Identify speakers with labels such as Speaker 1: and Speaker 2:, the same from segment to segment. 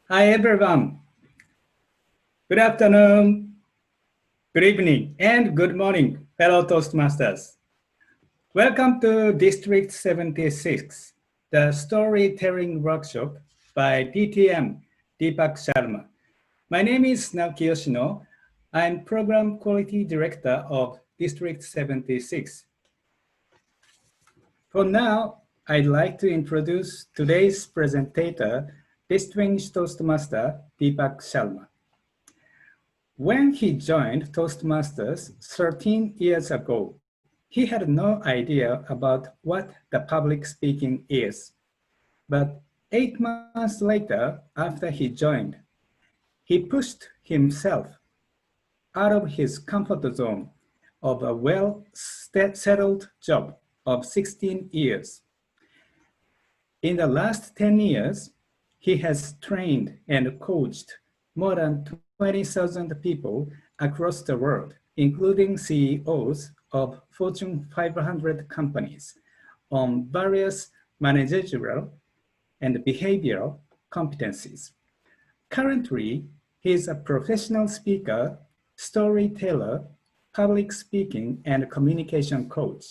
Speaker 1: Hi everyone. Good afternoon, good evening, and good morning, fellow Toastmasters. Welcome to District 76, the storytelling workshop by DTM Deepak Sharma. My name is Naoki Yoshino. I'm Program Quality Director of District 76. For now, I'd like to introduce today's presenter, Distinguished Toastmaster Deepak Sharma. When he joined Toastmasters 13 years ago, he had no idea about what the public speaking is. But 8 months later, after he joined, he pushed himself out of his comfort zone of a well-settled job of 16 years. In the last 10 years, he has trained and coached more than 20,000 people across the world, including CEOs of Fortune 500 companies, on various managerial and behavioral competencies. Currently, he is a professional speaker, storyteller, public speaking, and communication coach.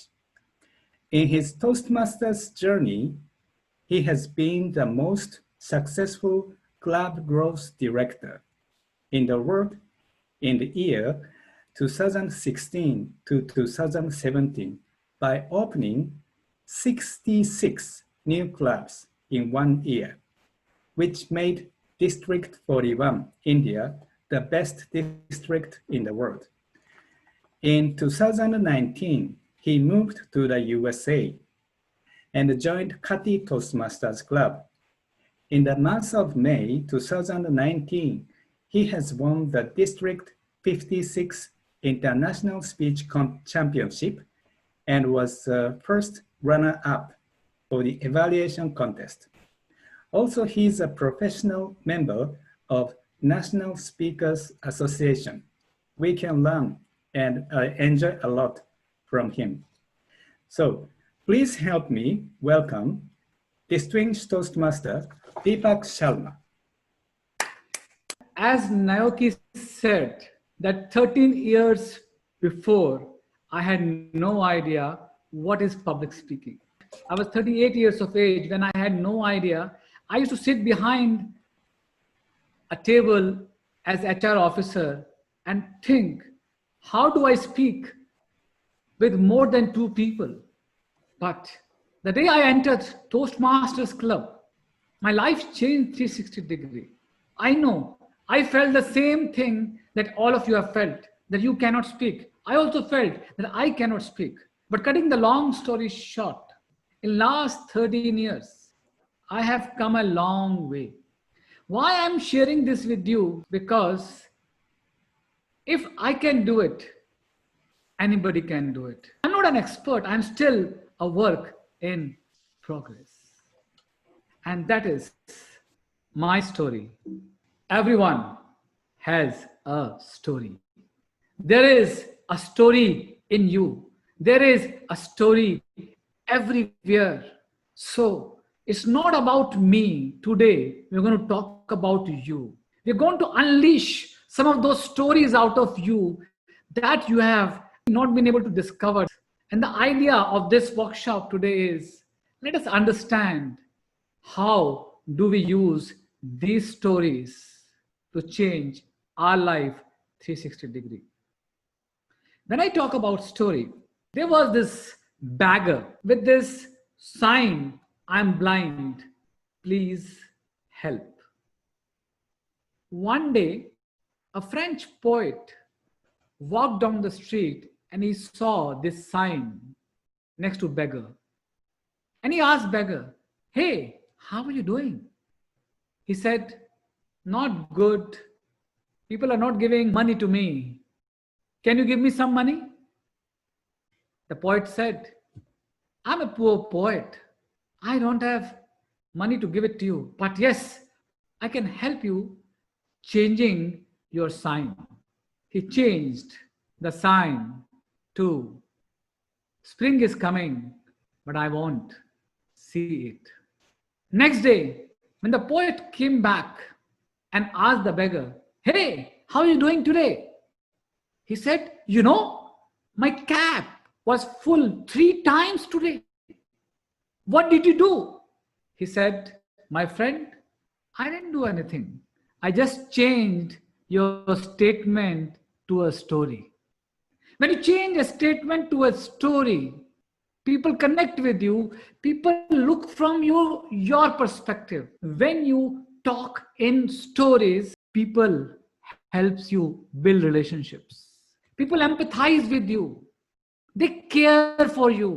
Speaker 1: In his Toastmasters journey, he has been the most successful club growth director in the world in the year 2016 to 2017 by opening 66 new clubs in 1 year, which made District 41, India, the best district in the world. In 2019, he moved to the USA and joined Kati Toastmasters Club. In the month of May 2019, he has won the District 56 International Speech Championship and was the first runner-up for the evaluation contest. Also, he is a professional member of National Speakers Association. We can learn and enjoy a lot from him. So please help me welcome Distinguished Toastmaster Deepak Sharma.
Speaker 2: As Naoki said, that 13 years before, I had no idea what is public speaking. I was 38 years of age when I had no idea. I used to sit behind a table as HR officer and think, how do I speak with more than 2 people? But the day I entered Toastmasters Club, my life changed 360 degree. I know, I felt the same thing that all of you have felt, that you cannot speak. I also felt that I cannot speak. But cutting the long story short, in last 13 years, I have come a long way. Why I'm sharing this with you? Because if I can do it, anybody can do it. I'm not an expert. I'm still a work in progress. And that is my story. Everyone has a story. There is a story in you. There is a story everywhere. So it's not about me today. We're going to talk about you. We're going to unleash some of those stories out of you that you have not been able to discover. And the idea of this workshop today is, let us understand how do we use these stories to change our life 360 degree. When I talk about story, there was this beggar with this sign, I'm blind, please help. One day, a French poet walked down the street and he saw this sign next to beggar. And he asked beggar, hey, how are you doing? He said, not good. People are not giving money to me. Can you give me some money? The poet said, I'm a poor poet. I don't have money to give it to you. But yes, I can help you changing your sign. He changed the sign to spring is coming, but I won't see it. Next day, when the poet came back, and asked the beggar, "Hey, how are you doing today?" He said, "You know, my cap was full 3 times today. What did you do?" He said, "My friend, I didn't do anything. I just changed your statement to a story." When you change a statement to a story, people connect with you, people look from your perspective. When you talk in stories, people helps you build relationships. People empathize with you. They care for you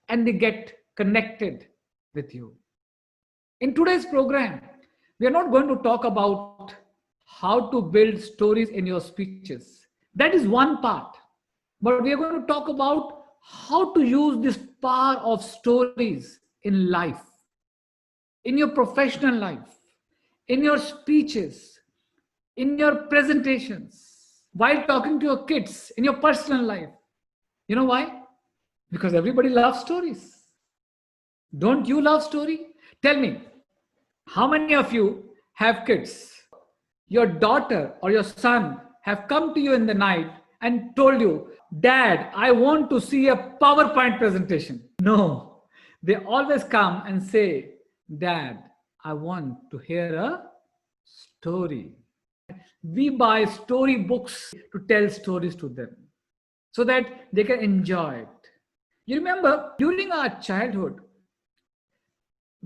Speaker 2: and they get connected with you. In today's program, we are not going to talk about how to build stories in your speeches. That is one part. But we are going to talk about how to use this power of stories in life, in your professional life, in your speeches, in your presentations, while talking to your kids, in your personal life. You know why? Because everybody loves stories. Don't you love story? Tell me, how many of you have kids? Your daughter or your son have come to you in the night and told you, "Dad, I want to see a PowerPoint presentation." No, they always come and say, "Dad, I want to hear a story." We buy story books to tell stories to them so that they can enjoy it. You remember, during our childhood,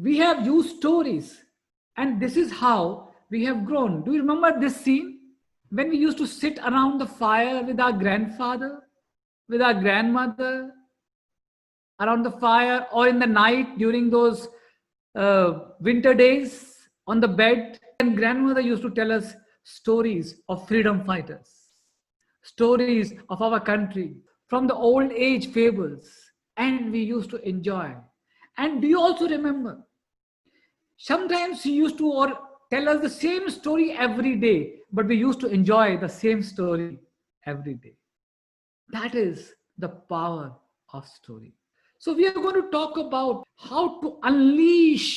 Speaker 2: we have used stories, and this is how we have grown. Do you remember this scene? When we used to sit around the fire with our grandfather, with our grandmother, around the fire, or in the night during those winter days on the bed, and grandmother used to tell us stories of freedom fighters, stories of our country, from the old age fables, and we used to enjoy. And do you also remember? Sometimes she used to or tell us the same story every day, but we used to enjoy the same story every day. That is the power of story. So we are going to talk about how to unleash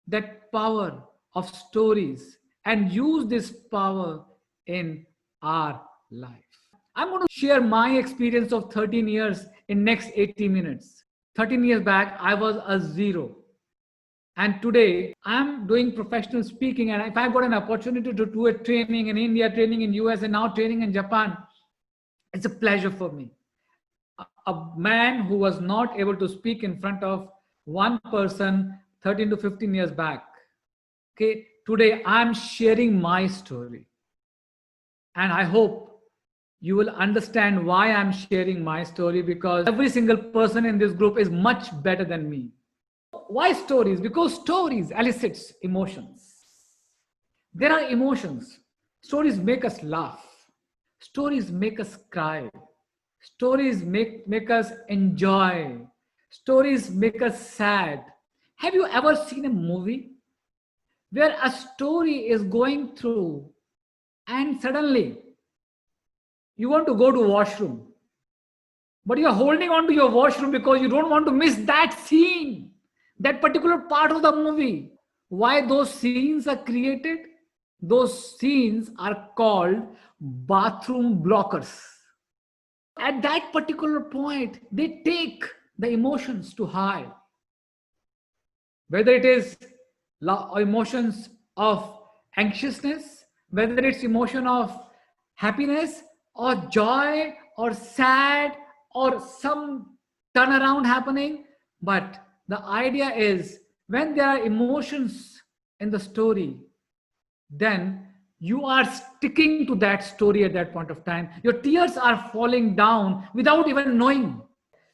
Speaker 2: that power of stories and use this power in our life. I'm going to share my experience of 13 years in next 80 minutes. 13 years back, I was a zero. And today I'm doing professional speaking, and if I got an opportunity to do a training in India, training in US, and now training in Japan, it's a pleasure for me. A man who was not able to speak in front of one person 13 to 15 years back. Okay, today I'm sharing my story. And I hope you will understand why I'm sharing my story, because every single person in this group is much better than me. Why stories? Because stories elicits emotions. There are emotions. Stories make us laugh. Stories make us cry. Stories make us enjoy. Stories make us sad. Have you ever seen a movie where a story is going through and suddenly you want to go to washroom, but you're holding on to your washroom because you don't want to miss that scene, that particular part of the movie? Why those scenes are created? Those scenes are called bathroom blockers. At that particular point, they take the emotions to high. Whether it is emotions of anxiousness, whether it's emotion of happiness or joy or sad or some turnaround happening. But the idea is, when there are emotions in the story, then you are sticking to that story at that point of time. Your tears are falling down without even knowing.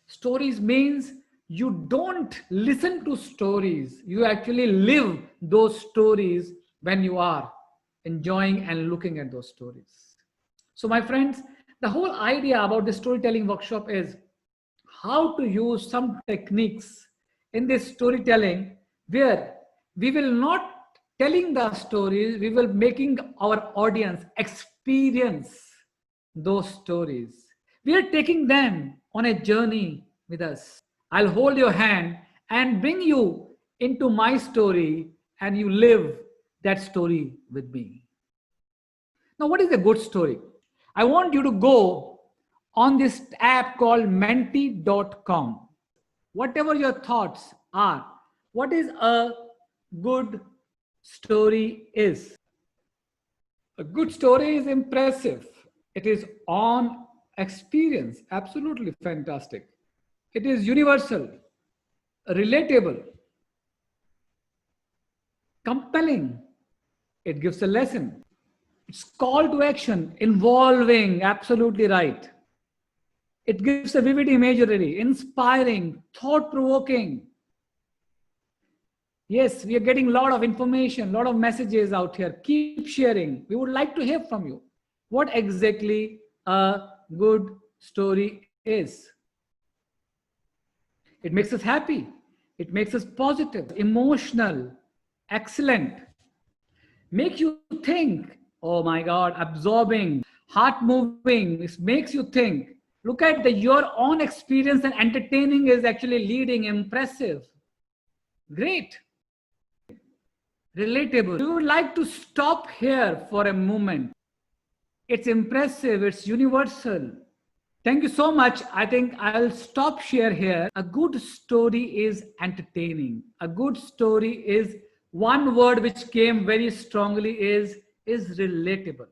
Speaker 2: Stories means you don't listen to stories. You actually live those stories when you are enjoying and looking at those stories. So my friends, the whole idea about the storytelling workshop is how to use some techniques in this storytelling where we will not telling the stories, we will making our audience experience those stories. We are taking them on a journey with us. I'll hold your hand and bring you into my story, and you live that story with me. Now, what is a good story? I want you to go on this app called menti.com. Whatever your thoughts are, what is a good story is? A good story is impressive. It is on experience, absolutely fantastic. It is universal, relatable, compelling. It gives a lesson. It's call to action, involving, absolutely right. It gives a vivid imagery, inspiring, thought-provoking. Yes, we are getting a lot of information, a lot of messages out here. Keep sharing. We would like to hear from you. What exactly a good story is? It makes us happy. It makes us positive, emotional, excellent. Make you think, oh my God, absorbing, heart moving. It makes you think. Look at your own experience, and entertaining is actually leading, impressive. Great. Relatable. We would like to stop here for a moment. It's impressive. It's universal. Thank you so much. I think I'll stop share here. A good story is entertaining. A good story is one word which came very strongly is relatable.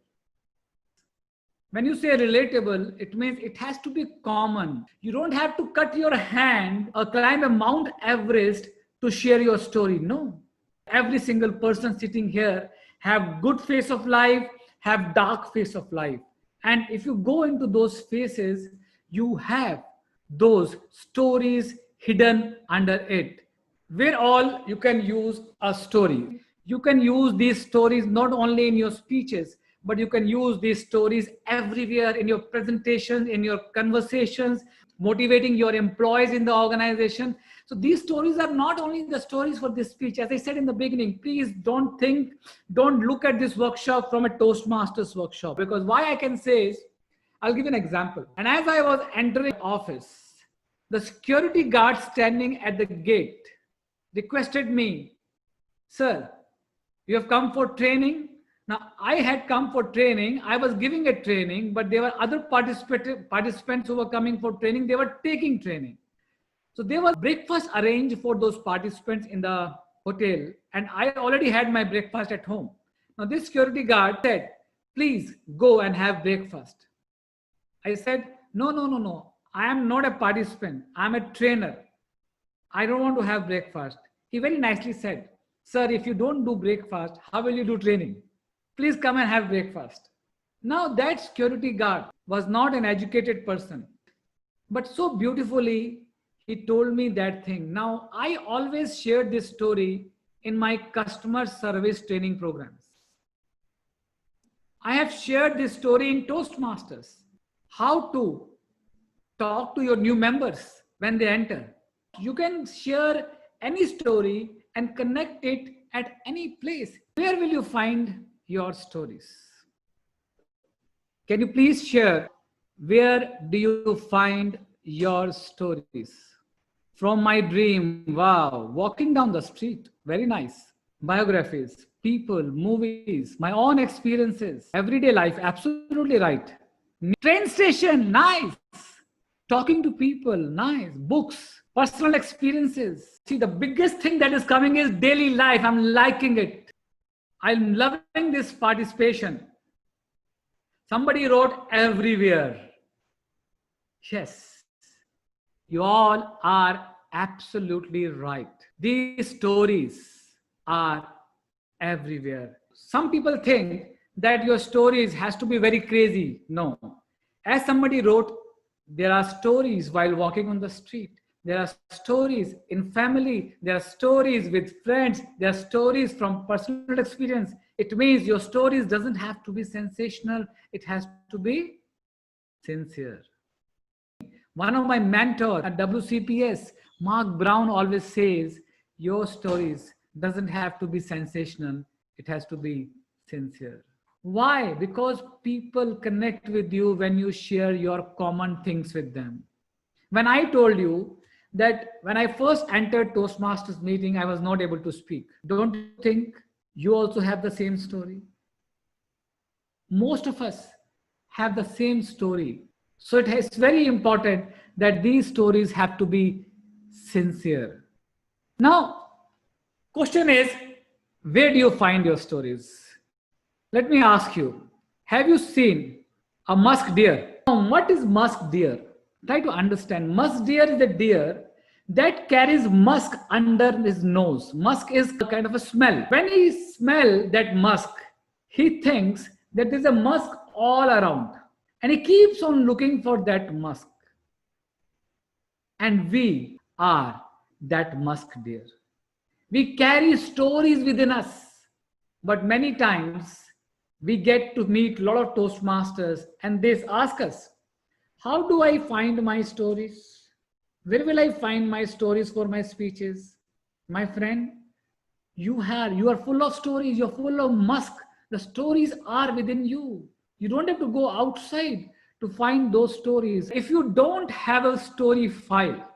Speaker 2: When you say relatable, it means it has to be common. You don't have to cut your hand or climb a Mount Everest to share your story. No. Every single person sitting here have good phase of life, have dark phase of life. And if you go into those phases, you have those stories hidden under it. Where all you can use a story. You can use these stories not only in your speeches, but you can use these stories everywhere in your presentation, in your conversations, motivating your employees in the organization. So these stories are not only the stories for this speech. As I said in the beginning, please don't look at this workshop from a Toastmasters workshop, because why I can say is, I'll give an example. And as I was entering the office, the security guard standing at the gate requested me, sir, you have come for training. Now, I had come for training. I was giving a training, but there were other participants who were coming for training. They were taking training. So there was breakfast arranged for those participants in the hotel, and I already had my breakfast at home. Now, this security guard said, please go and have breakfast. I said, no. I am not a participant. I'm a trainer. I don't want to have breakfast. He very nicely said, sir, if you don't do breakfast, how will you do training? Please come and have breakfast. Now that security guard was not an educated person, but so beautifully he told me that thing. Now I always shared this story in my customer service training programs. I have shared this story in Toastmasters. How to talk to your new members when they enter. You can share any story and connect it at any place. Where will you find your stories? Can you please share, where do you find your stories? From my dream, wow, walking down the street, very nice. Biographies, people, movies, my own experiences, everyday life, absolutely right. Train station, nice. Talking to people, nice. Books, personal experiences. See, the biggest thing that is coming is daily life. I'm liking it. I'm loving this participation. Somebody wrote everywhere. Yes, you all are absolutely right. These stories are everywhere. Some people think that your stories has to be very crazy. No. As somebody wrote, there are stories while walking on the street. There are stories in family. There are stories with friends. There are stories from personal experience. It means your stories doesn't have to be sensational. It has to be sincere. One of my mentors at WCPS, Mark Brown, always says, your stories doesn't have to be sensational. It has to be sincere. Why? Because people connect with you when you share your common things with them. When I told you that when I first entered Toastmasters meeting, I was not able to speak. Don't think You also have the same story. Most of us have the same story. So it is very important that these stories have to be sincere. Now, question is, where do you find your stories? Let me ask you, have you seen a musk deer? Now, what is musk deer? Try to understand. Musk deer is a deer that carries musk under his nose. Musk is a kind of a smell. When he smells that musk, he thinks that there's a musk all around. And he keeps on looking for that musk. And we are that musk deer. We carry stories within us. But many times we get to meet a lot of Toastmasters and they ask us, how do I find my stories? Where will I find my stories for my speeches? My friend, you are full of stories. You're full of musk. The stories are within you. You don't have to go outside to find those stories. If you don't have a story file,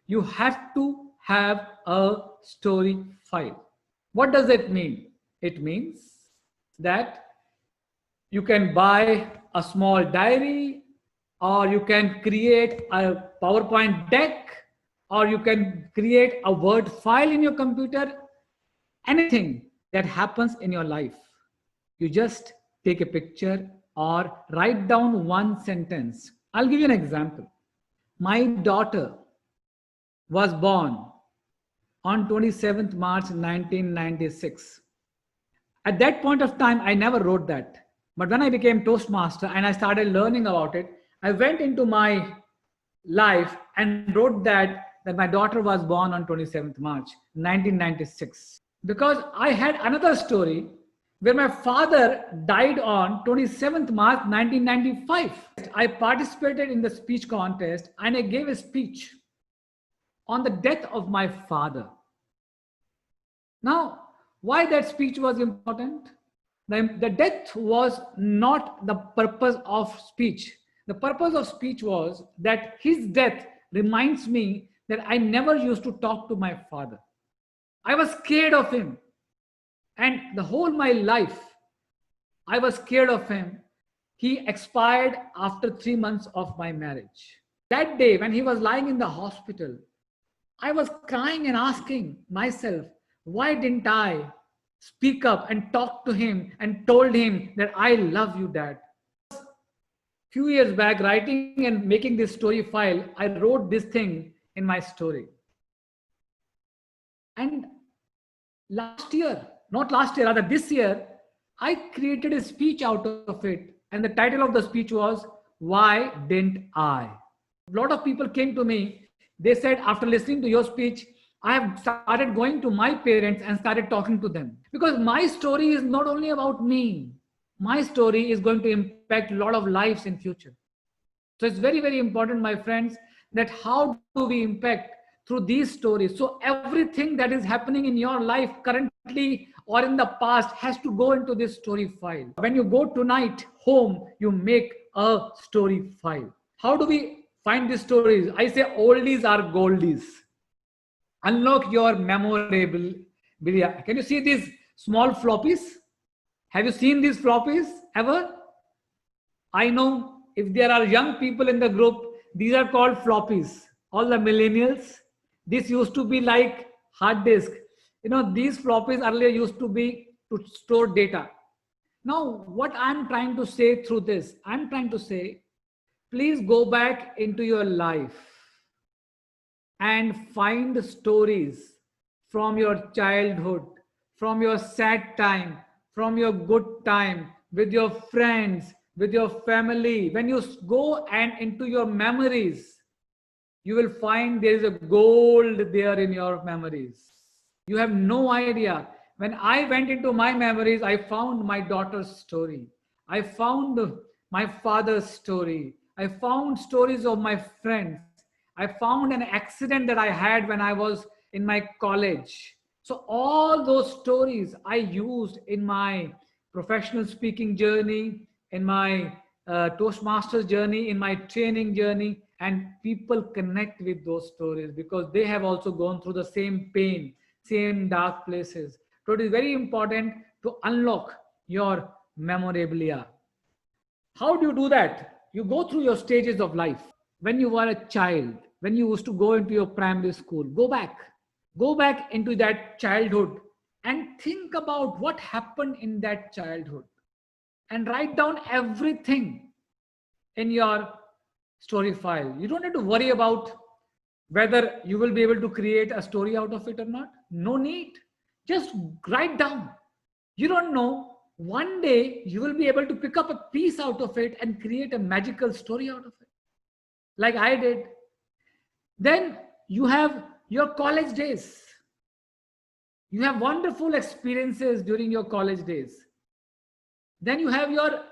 Speaker 2: you have to have a story file. What does it mean? It means that you can buy a small diary, or you can create a PowerPoint deck, or you can create a Word file in your computer. Anything that happens in your life, you just take a picture or write down one sentence. I'll give you an example. My daughter was born on 27th March 1996. At that point of time, I never wrote that. But when I became Toastmaster and I started learning about it, I went into my life and wrote that my daughter was born on 27th March 1996. Because I had another story where my father died on 27th March 1995. I participated in the speech contest and I gave a speech on the death of my father. Now, why that speech was important? The death was not the purpose of speech. The purpose of speech was that his death reminds me that I never used to talk to my father. I was scared of him. And the whole my life, I was scared of him. He expired after 3 months of my marriage. That day, when he was lying in the hospital, I was crying and asking myself, why didn't I speak up and talk to him and told him that I love you, Dad? Few years back, writing and making this story file, I wrote this thing in my story. And rather this year, I created a speech out of it. And the title of the speech was, Why Didn't I? A lot of people came to me. They said, after listening to your speech, I have started going to my parents and started talking to them. Because my story is not only about me. My story is going to impact a lot of lives in future. So it's very, very important, my friends, that how do we impact through these stories. So everything that is happening in your life currently or in the past has to go into this story file. When you go tonight home, you make a story file. How do we find these stories? I say oldies are goldies. Unlock your memorabilia. Can you see these small floppies? Have you seen these floppies ever? I know if there are young people in the group, these are called floppies. All the millennials, this used to be like hard disk. You know, these floppies earlier used to be to store data. Now, what I'm trying to say through this, I'm trying to say, please go back into your life and find stories from your childhood, from your sad time, from your good time, with your friends, with your family. When you go and into your memories, you will find there is a gold there in your memories. You have no idea. When I went into my memories, I found my daughter's story. I found my father's story. I found stories of my friends. I found an accident that I had when I was in my college. So all those stories I used in my professional speaking journey, in my Toastmasters journey, in my training journey, and people connect with those stories because they have also gone through the same pain, same dark places. So it is very important to unlock your memorabilia. How do you do that? You go through your stages of life. When you were a child, when you used to go into your primary school, go back into that childhood and think about what happened in that childhood and write down everything in your story file. You don't have to worry about whether you will be able to create a story out of it or not. No need. Just write down. You don't know. One day you will be able to pick up a piece out of it and create a magical story out of it, like I did. Then you have your college days. You have wonderful experiences during your college days. Then you have your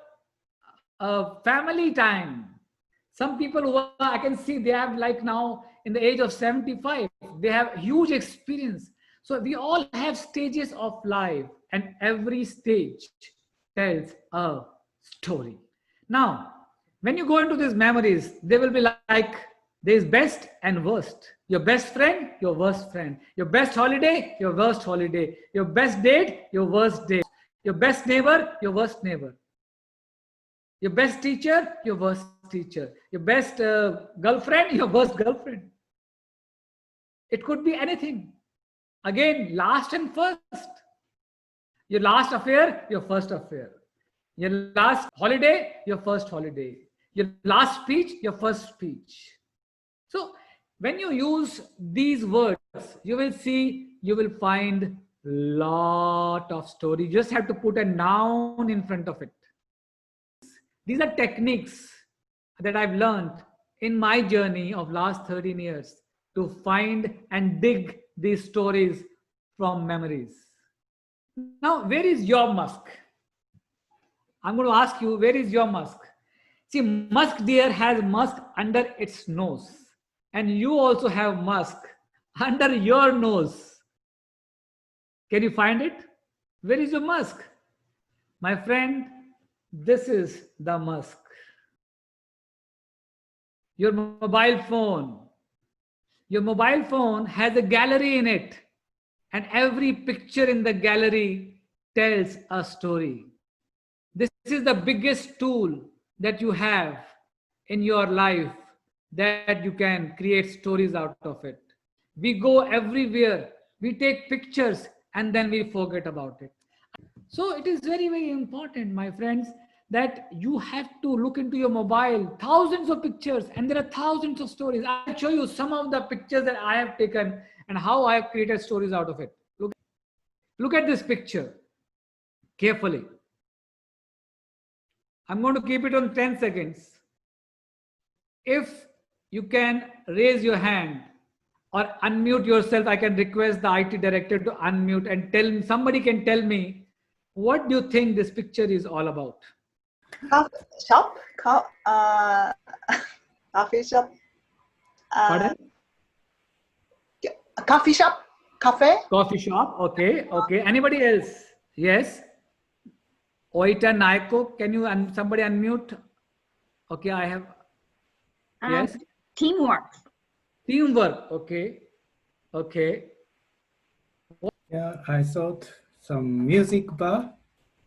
Speaker 2: family time. Some people who are, I can see they have like now in the age of 75, they have huge experience. So we all have stages of life and every stage tells a story. Now, when you go into these memories, they will be like, there's best and worst. Your best friend, your worst friend. Your best holiday, your worst holiday. Your best date, your worst date. Your best neighbor, your worst neighbor. Your best teacher, your worst teacher. Your best girlfriend, your worst girlfriend. It could be anything. Again, last and first. Your last affair, your first affair. Your last holiday, your first holiday. Your last speech, your first speech. So when you use these words, you will see, you will find lot of story. You just have to put a noun in front of it. These are techniques that I've learned in my journey of last 13 years to find and dig these stories from memories. Now, where is your musk? I'm going to ask you, where is your musk? See, musk deer has musk under its nose. And you also have musk under your nose. Can you find it? Where is your musk? My friend, this is the musk. Your mobile phone. Your mobile phone has a gallery in it. And every picture in the gallery tells a story. This is the biggest tool that you have in your life that you can create stories out of it. We go everywhere. We take pictures and then we forget about it. So it is very, very important, my friends, that you have to look into your mobile, thousands of pictures, and there are thousands of stories. I'll show you some of the pictures that I have taken and how I have created stories out of it. Look at this picture carefully. I'm going to keep it on 10 seconds. If you can raise your hand or unmute yourself, I can request the IT director to unmute and tell me, somebody can tell me, what do you think this picture is all about?
Speaker 3: Coffee shop.
Speaker 2: Pardon?
Speaker 3: Coffee shop. Cafe.
Speaker 2: Coffee shop. Okay. Okay. Anybody else? Yes. Oita Naiko, can you somebody unmute? Okay, I have. Yes.
Speaker 4: Teamwork.
Speaker 2: Teamwork. Okay. Okay.
Speaker 1: Yeah, I thought some music bar.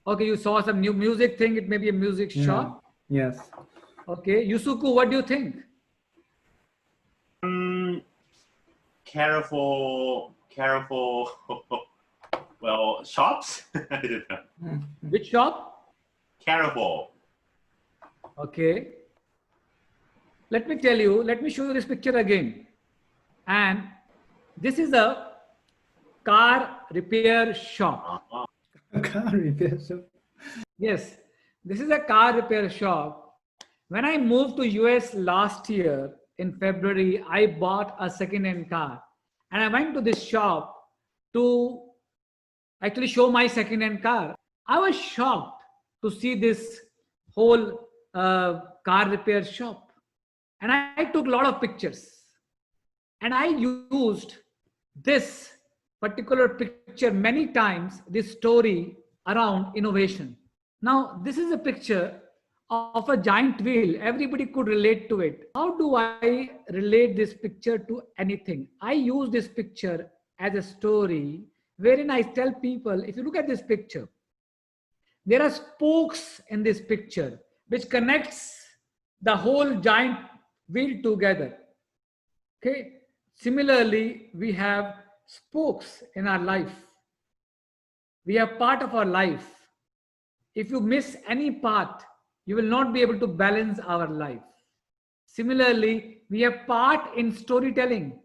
Speaker 2: Okay, you saw some new music thing. It may be a music shop.
Speaker 1: Yes.
Speaker 2: Okay, Yusuku, what do you think?
Speaker 5: Careful. Well, shops. I don't know.
Speaker 2: Which shop?
Speaker 5: Careful.
Speaker 2: Okay. Let me tell you. Let me show you this picture again. And this is a car repair shop.
Speaker 1: Car repair shop.
Speaker 2: Yes, this is a car repair shop. When I moved to US last year in February, I bought a second-hand car. And I went to this shop to actually show my second-hand car. I was shocked to see this whole car repair shop. And I took a lot of pictures. And I used this particular picture many times, this story around innovation. Now, this is a picture of a giant wheel. Everybody could relate to it. How do I relate this picture to anything? I use this picture as a story wherein I tell people, if you look at this picture, there are spokes in this picture which connects the whole giant wheel together. Okay. Similarly, we have spokes in our life. We are part of our life. If you miss any part, you will not be able to balance our life. Similarly, we have part in storytelling.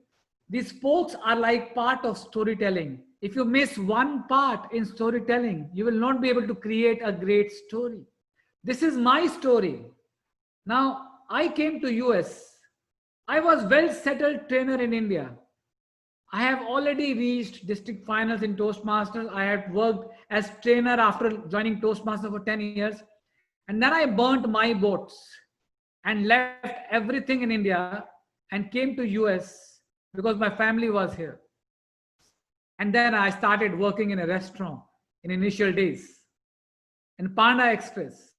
Speaker 2: These spokes are like part of storytelling. If you miss one part in storytelling, you will not be able to create a great story. This is my story. Now, I came to US. I was well settled trainer in India. I have already reached district finals in Toastmasters. I had worked as trainer after joining Toastmasters for 10 years. And then I burnt my boats and left everything in India and came to US because my family was here. And then I started working in a restaurant in initial days in Panda Express.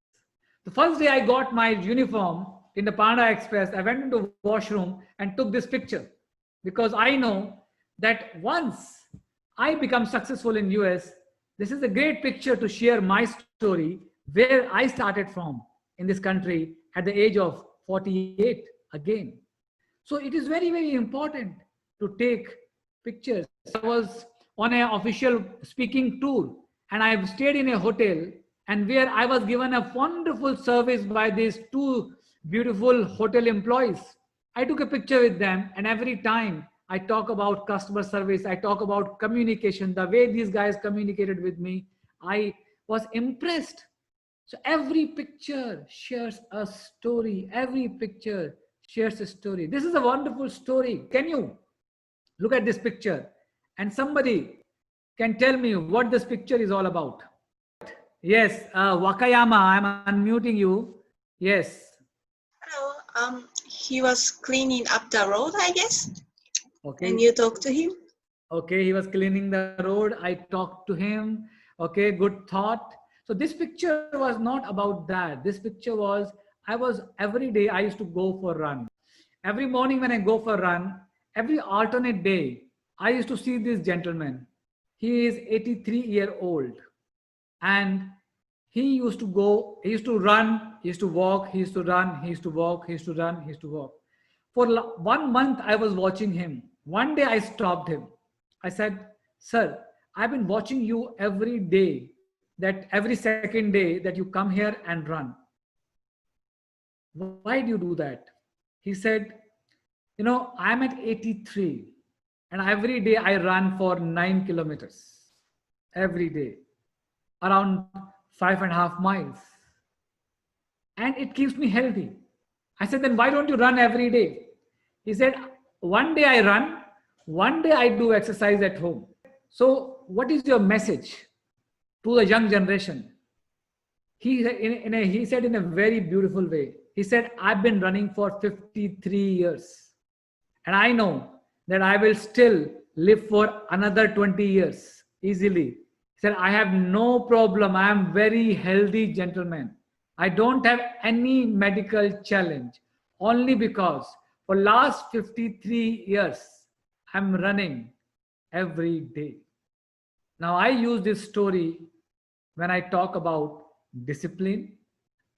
Speaker 2: The first day I got my uniform in the Panda Express, I went into the washroom and took this picture because I know that once I become successful in US, this is a great picture to share my story, where I started from in this country at the age of 48 again. So it is very, very important to take pictures. I was on an official speaking tour and I stayed in a hotel, and where I was given a wonderful service by these two beautiful hotel employees. I took a picture with them, and every time I talk about customer service, I talk about communication, the way these guys communicated with me, I was impressed. So every picture shares a story. Every picture shares a story. This is a wonderful story. Can you look at this picture and somebody can tell me what this picture is all about? Yes, Wakayama, I'm unmuting you. Yes.
Speaker 4: Hello. He was cleaning up the road, I guess.
Speaker 2: Okay.
Speaker 4: And you talked to him?
Speaker 2: Okay, he was cleaning the road. I talked to him. Okay, good thought. So this picture was not about that. This picture was, every day I used to go for a run. Every morning when I go for a run, every alternate day, I used to see this gentleman. He is 83-year-old. And he used to go, he used to run, he used to walk, he used to run, he used to walk, he used to run, he used to walk. For 1 month, I was watching him. One day I stopped him. I said, sir, I've been watching you every day, that every second day that you come here and run. Why do you do that? He said, you know, I'm at 83 and every day I run for 9 kilometers every day, around 5.5 miles. And it keeps me healthy. I said, then why don't you run every day? He said, one day I run, one day I do exercise at home. So what is your message to the young generation? He said in a very beautiful way. He said, I've been running for 53 years. And I know that I will still live for another 20 years easily. He said, I have no problem. I am very healthy gentleman. I don't have any medical challenge, only because for last 53 years, I'm running every day. Now I use this story when I talk about discipline.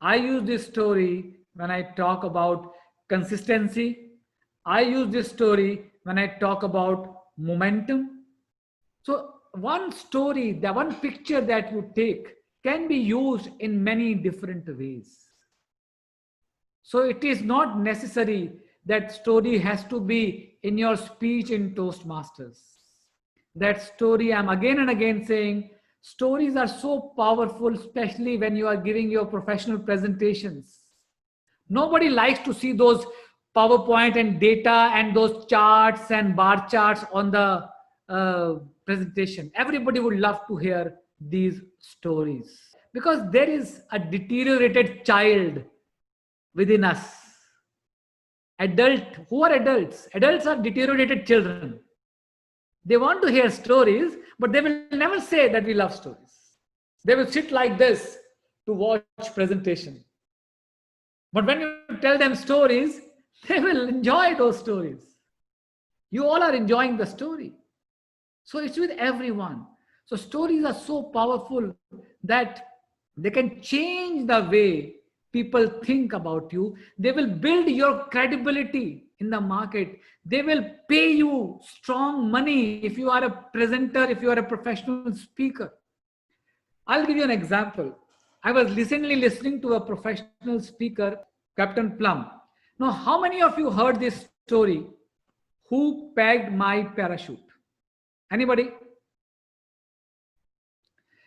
Speaker 2: I use this story when I talk about consistency. I use this story when I talk about momentum. So one story, the one picture that you take can be used in many different ways. So it is not necessary that story has to be in your speech in Toastmasters. That story, I'm again and again saying, stories are so powerful, especially when you are giving your professional presentations. Nobody likes to see those PowerPoint and data and those charts and bar charts on the presentation. Everybody would love to hear these stories because there is a deteriorated child within us. Who are adults? Adults are deteriorated children. They want to hear stories, but they will never say that we love stories. They will sit like this to watch presentation. But when you tell them stories, they will enjoy those stories. You all are enjoying the story. So it's with everyone. So stories are so powerful that they can change the way people think about you. They will build your credibility in the market. They will pay you strong money if you are a presenter, if you are a professional speaker. I'll give you an example. I was recently listening to a professional speaker, Captain Plum. Now, how many of you heard this story? Who pegged my parachute? Anybody?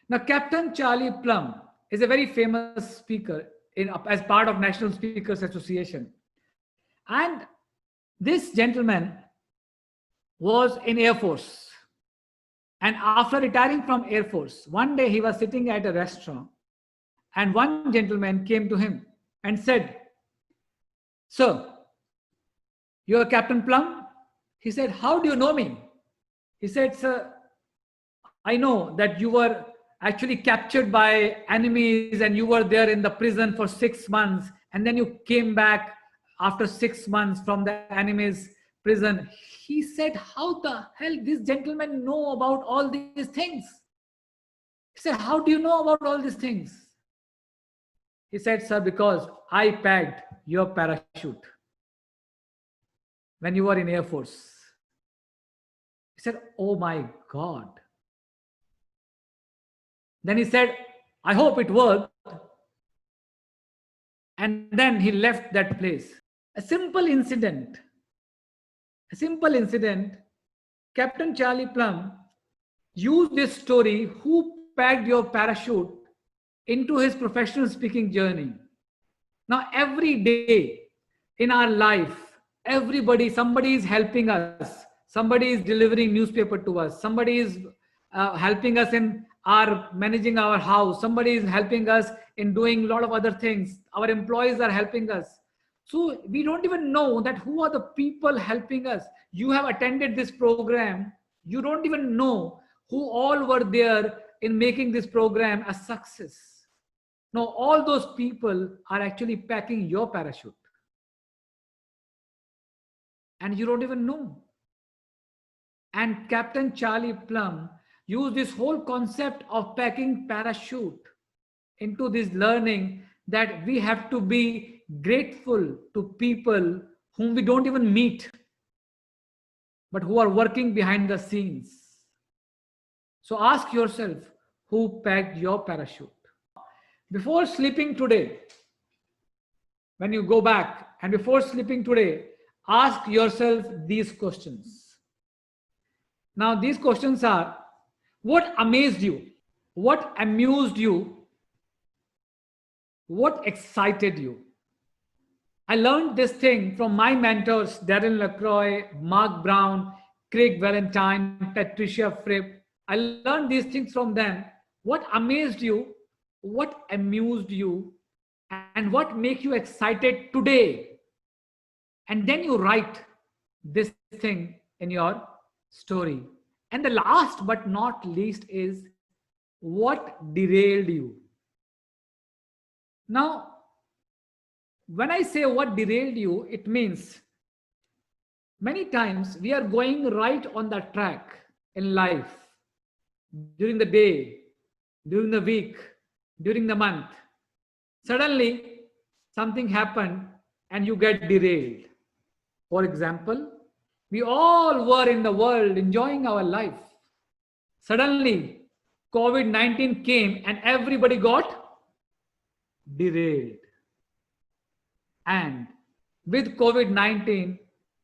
Speaker 2: Now, Captain Charlie Plum is a very famous speaker as part of National Speakers Association. And this gentleman was in Air Force. And after retiring from Air Force, one day he was sitting at a restaurant and one gentleman came to him and said, "Sir, you are Captain Plum?" He said, "How do you know me?" He said, "Sir, I know that you were actually captured by enemies and you were there in the prison for 6 months and then you came back after 6 months from the enemy's prison." He said, "How the hell this gentleman know about all these things?" He said, "How do you know about all these things?" He said, "Sir, because I pegged your parachute when you were in Air Force." He said, "Oh my God." Then he said, "I hope it worked." And then he left that place. A simple incident. Captain Charlie Plum used this story, who pegged your parachute, into his professional speaking journey. Now, every day in our life, somebody is helping us. Somebody is delivering newspaper to us. Somebody is helping us in managing our house. Somebody is helping us in doing a lot of other things. Our employees are helping us. So we don't even know that who are the people helping us. You have attended this program. You don't even know who all were there in making this program a success. Now, all those people are actually packing your parachute. And you don't even know. And Captain Charlie Plum used this whole concept of packing parachute into this learning that we have to be grateful to people whom we don't even meet, but who are working behind the scenes. So ask yourself, who packed your parachute? Before sleeping today, when you go back and before sleeping today, ask yourself these questions. Now, these questions are: what amazed you? What amused you? What excited you? I learned this thing from my mentors, Darren LaCroix, Mark Brown, Craig Valentine, Patricia Fripp. I learned these things from them. What amazed you? What amused you? And what makes you excited today? And then you write this thing in your story. And the last but not least is, what derailed you? Now, when I say what derailed you, it means many times we are going right on the track in life, during the day, during the week, during the month. Suddenly, something happened and you get derailed. For example, we all were in the world enjoying our life. Suddenly, COVID-19 came and everybody got derailed. And with COVID-19,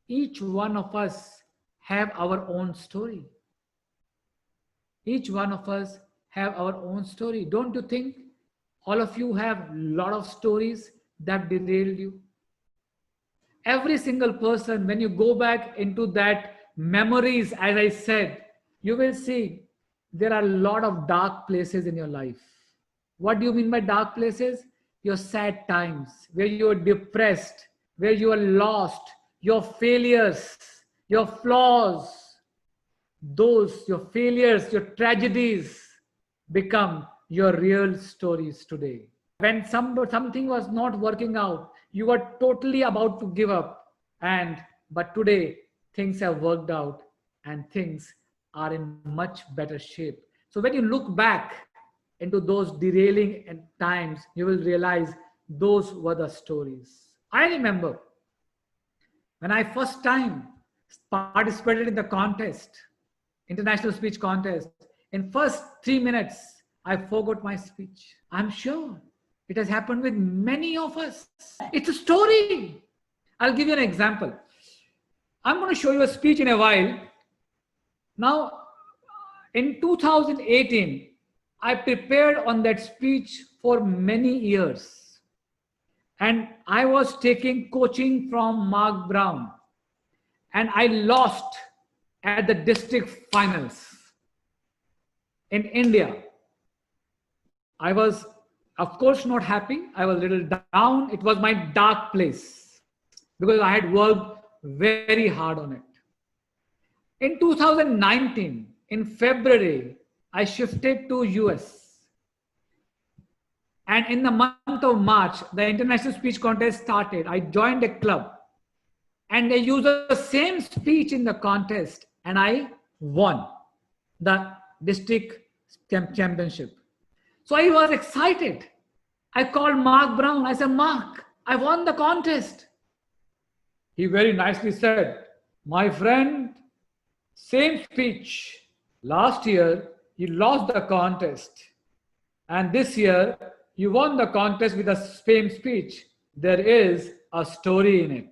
Speaker 2: each one of us have our own story. Each one of us have our own story. Don't you think all of you have a lot of stories that derailed you? Every single person, when you go back into that memories, as I said, you will see there are a lot of dark places in your life. What do you mean by dark places? Your sad times, where you are depressed, where you are lost, your failures, your flaws, your failures, your tragedies become your real stories today. When something was not working out, you were totally about to give up. But today, things have worked out and things are in much better shape. So when you look back into those derailing times, you will realize those were the stories. I remember when I first time participated in the contest, international speech contest, in first 3 minutes, I forgot my speech. I'm sure it has happened with many of us. It's a story. I'll give you an example. I'm going to show you a speech in a while. Now, in 2018, I prepared on that speech for many years. And I was taking coaching from Mark Brown. And I lost at the district finals in India. I was, of course, not happy. I was a little down. It was my dark place because I had worked very hard on it. In 2019, in February, I shifted to US. And in the month of March, the international speech contest started. I joined a club and they used the same speech in the contest and I won the district championship. So I was excited. I called Mark Brown. I said, Mark, I won the contest. He very nicely said, my friend, same speech. Last year, you lost the contest. And this year, you won the contest with the same speech. There is a story in it.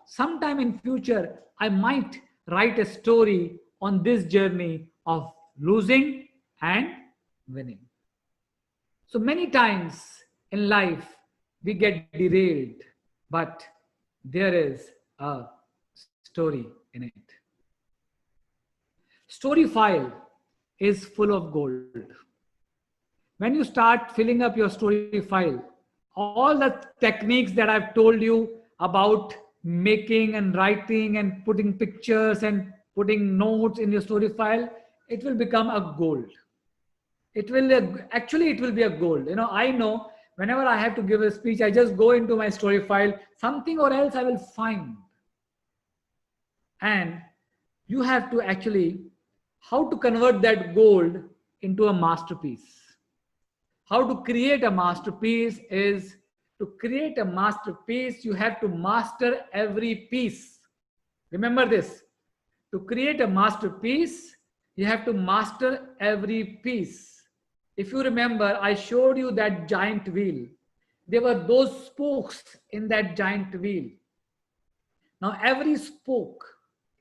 Speaker 2: Sometime in future, I might write a story on this journey of losing and winning. So many times in life, we get derailed, but there is a story in it. Story file is full of gold. When you start filling up your story file, all the techniques that I've told you about making and writing and putting pictures and putting notes in your story file, it will become a gold. It will actually, it will be a gold. You know, I know whenever I have to give a speech, I just go into my story file, something or else I will find. And you have to actually, how to convert that gold into a masterpiece. How to create a masterpiece is, to create a masterpiece, you have to master every piece. Remember this, to create a masterpiece, you have to master every piece. If you remember, I showed you that giant wheel. There were those spokes in that giant wheel. Now every spoke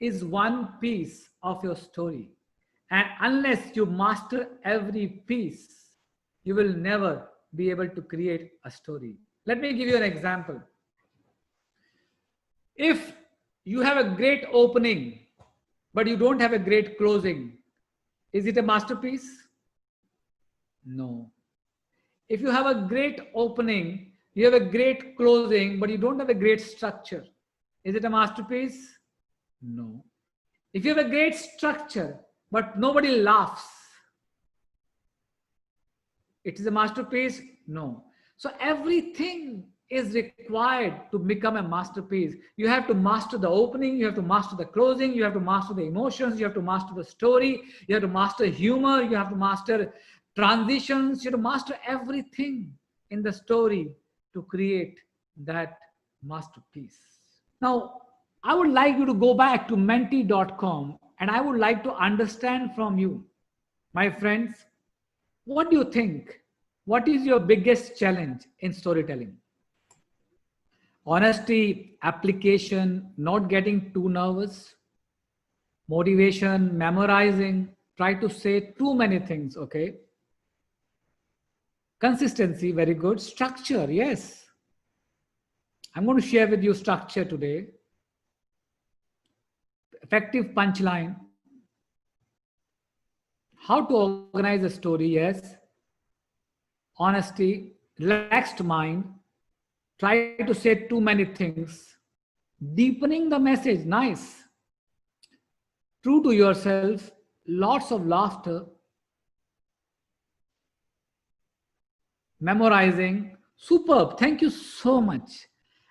Speaker 2: is one piece of your story. And unless you master every piece, you will never be able to create a story. Let me give you an example. If you have a great opening, but you don't have a great closing, is it a masterpiece? No. If you have a great opening, you have a great closing, but you don't have a great structure, is it a masterpiece? No. If you have a great structure, but nobody laughs, it is a masterpiece? No. So everything is required to become a masterpiece. You have to master the opening, you have to master the closing, you have to master the emotions, you have to master the story, you have to master humor, you have to master transitions, you have to master everything in the story to create that masterpiece. Now, I would like you to go back to menti.com and I would like to understand from you, my friends, what do you think? What is your biggest challenge in storytelling? Honesty, application, not getting too nervous, motivation, memorizing, try to say too many things, okay? Consistency, very good. Structure, yes. I'm going to share with you structure today. Effective punchline. How to organize a story, yes. Honesty, relaxed mind, try to say too many things, deepening the message, nice. True to yourself, lots of laughter, memorizing, superb, thank you so much.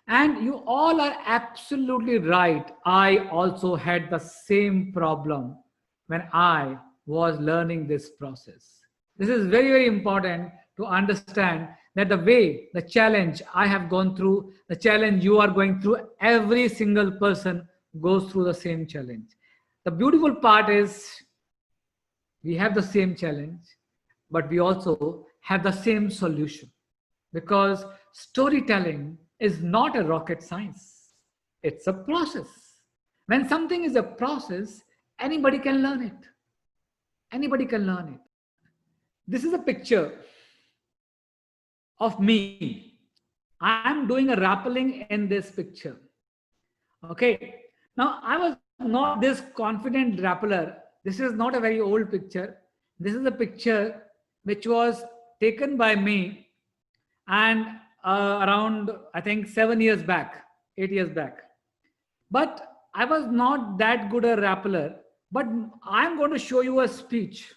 Speaker 2: And you all are absolutely right. I also had the same problem when I was learning this process. This is very, very important to understand that the way, the challenge I have gone through, the challenge you are going through, every single person goes through the same challenge. The beautiful part is we have the same challenge, but we also have the same solution, because storytelling is not a rocket science. It's a process. When something is a process, anybody can learn it. Anybody can learn it. This is a picture of me. I'm doing a rappelling in this picture. Okay. Now, I was not this confident rappeler. This is not a very old picture. This is a picture which was taken by me and around, I think, 7 years back, 8 years back. But I was not that good a rappeler. But I'm going to show you a speech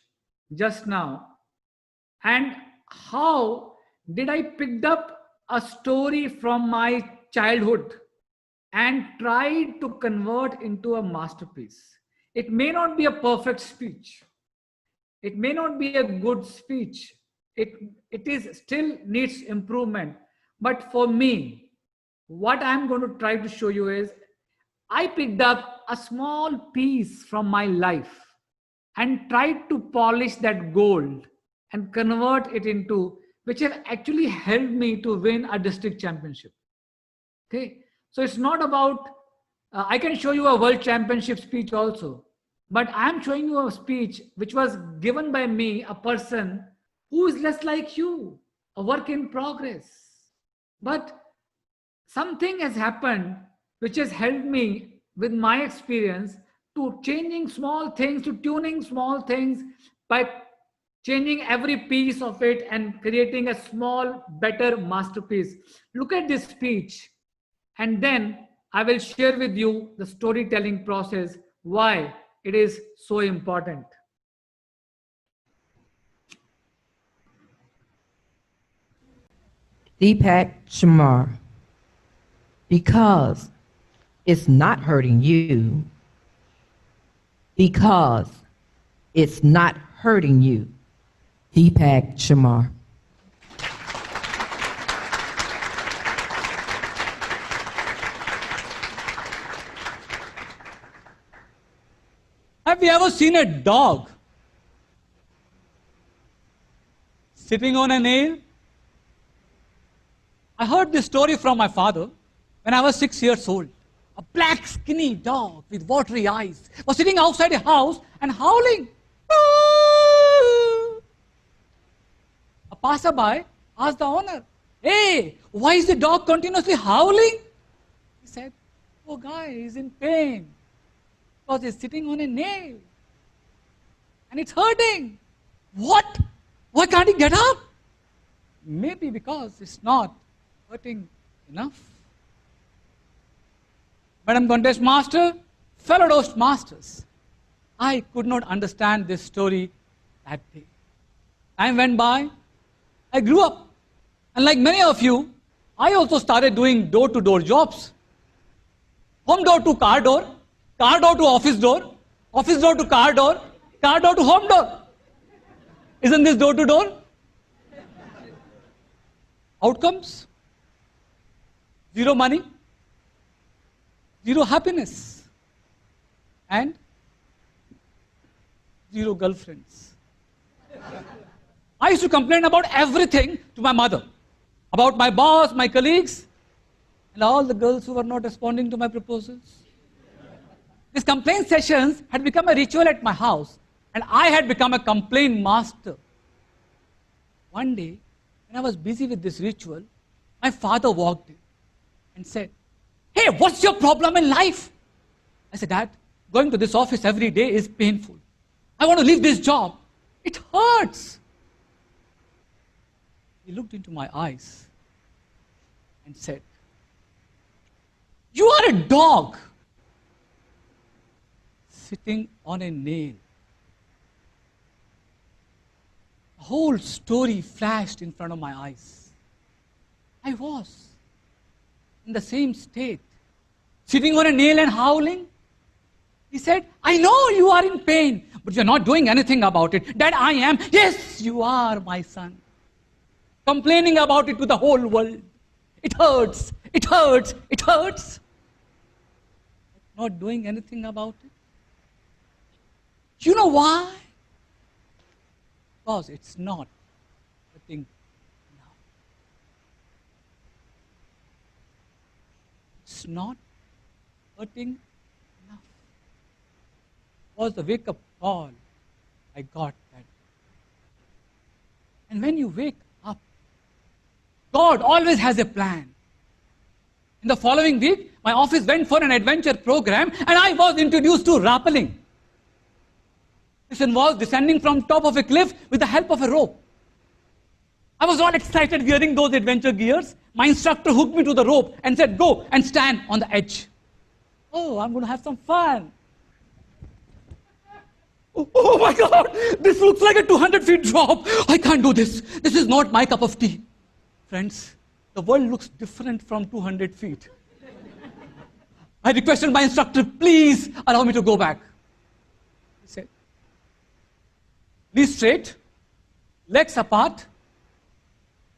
Speaker 2: just now. And how did I picked up a story from my childhood and tried to convert into a masterpiece. It may not be a perfect speech. It may not be a good speech. It is still needs improvement. But for me, what I'm going to try to show you is I picked up a small piece from my life and tried to polish that gold and convert it into, which have actually helped me to win a district championship. Okay. So it's not about, I can show you a world championship speech also, but I'm showing you a speech which was given by me, a person who is less like you, a work in progress. But something has happened which has helped me with my experience to changing small things, to tuning small things by changing every piece of it and creating a small, better masterpiece. Look at this speech. And then I will share with you the storytelling process, why it is so important.
Speaker 6: Deepak Shamar, because it's not hurting you, because it's not hurting you. Deepak Shamar.
Speaker 7: Have you ever seen a dog sitting on a nail? I heard this story from my father when I was 6 years old. A black skinny dog with watery eyes was sitting outside a house and howling. A passerby asked the owner, "Hey, why is the dog continuously howling?" He said, "Oh guy, he's in pain because he's sitting on a nail and it's hurting." What? Why can't he get up? Maybe because it's not hurting enough. Madam Contest Master, fellow Toastmasters, I could not understand this story that day. Time went by, I grew up, and like many of you, I also started doing door-to-door jobs. Home door to car door to office door to car door to home door. Isn't this door-to-door? Outcomes? Zero money, zero happiness, and zero girlfriends. I used to complain about everything to my mother, about my boss, my colleagues, and all the girls who were not responding to my proposals. These complaint sessions had become a ritual at my house, and I had become a complaint master. One day, when I was busy with this ritual, my father walked in and said, "Hey, what's your problem in life?" I said, "Dad, going to this office every day is painful. I want to leave this job. It hurts." He looked into my eyes and said, "You are a dog sitting on a nail." The whole story flashed in front of my eyes. I was in the same state, sitting on a nail and howling. He said, I know you are in pain, but you're not doing anything about it. Dad, I am. Yes, you are, my son. Complaining about it to the whole world. It hurts, it hurts, it hurts. Not doing anything about it. You know why? Because it's not hurting now. It's not hurting enough. Was the wake-up call I got that. And when you wake up, God always has a plan. In the following week, my office went for an adventure program and I was introduced to rappelling. This involves descending from top of a cliff with the help of a rope. I was all excited wearing those adventure gears. My instructor hooked me to the rope and said, go and stand on the edge. Oh, I'm going to have some fun. Oh my God, this looks like a 200-feet drop. I can't do this. This is not my cup of tea. Friends, the world looks different from 200 feet. I requested my instructor, please allow me to go back. He said, knees straight, legs apart,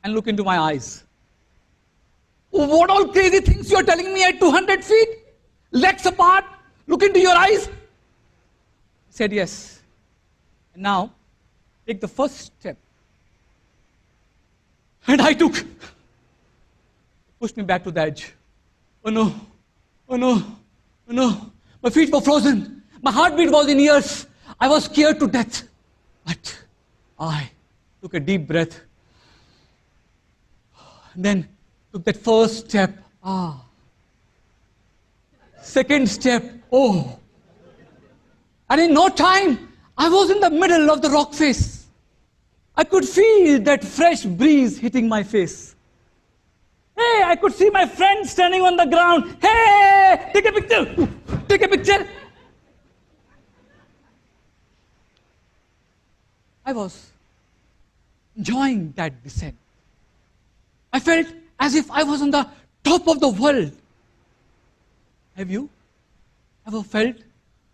Speaker 7: and look into my eyes. What all crazy things you're telling me at 200 feet? Legs apart, look into your eyes? He said, yes. And now, take the first step. And I took. Pushed me back to the edge. Oh no, oh no, oh no. My feet were frozen. My heartbeat was in ears. I was scared to death. But I took a deep breath. And then took that first step. Second step. Oh. And in no time, I was in the middle of the rock face. I could feel that fresh breeze hitting my face. Hey, I could see my friend standing on the ground. Hey, take a picture. Take a picture. I was enjoying that descent. I felt as if I was on the top of the world. Have you ever felt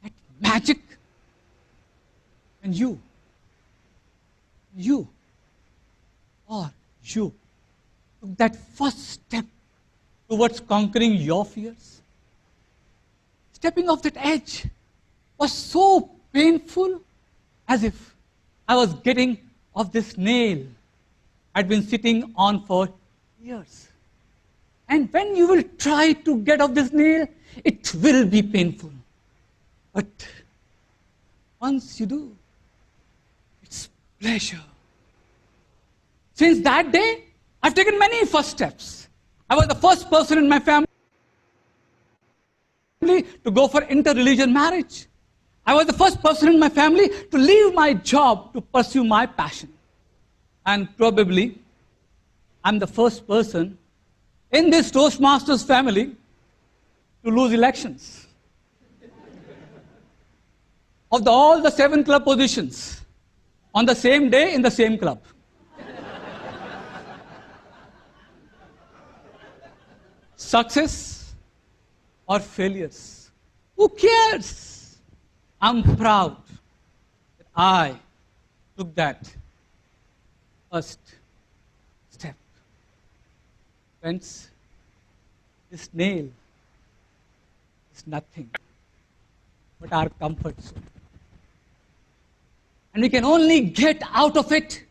Speaker 7: that magic? And you took that first step towards conquering your fears? Stepping off that edge was so painful, as if I was getting off this nail I'd been sitting on for years. And when you will try to get off this nail, it will be painful. But once you do, it's pleasure. Since that day, I've taken many first steps. I was the first person in my family to go for inter-religion marriage. I was the first person in my family to leave my job to pursue my passion. And probably, I'm the first person in this Toastmasters family to lose elections. Of all the 7 club positions, on the same day in the same club. Success or failures, who cares? I'm proud that I took that first step. Friends, this nail is nothing but our comfort zone. And we can only get out of it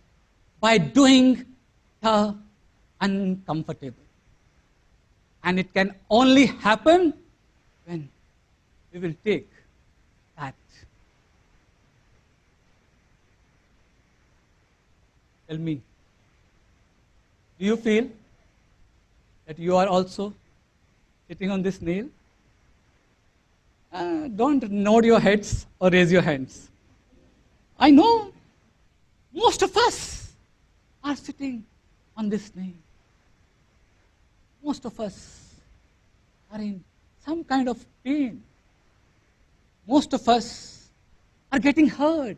Speaker 7: by doing the uncomfortable. And it can only happen when we will take that. Tell me, do you feel that you are also sitting on this nail? Don't nod your heads or raise your hands. I know most of us are sitting on this nail. Most of us are in some kind of pain. Most of us are getting hurt.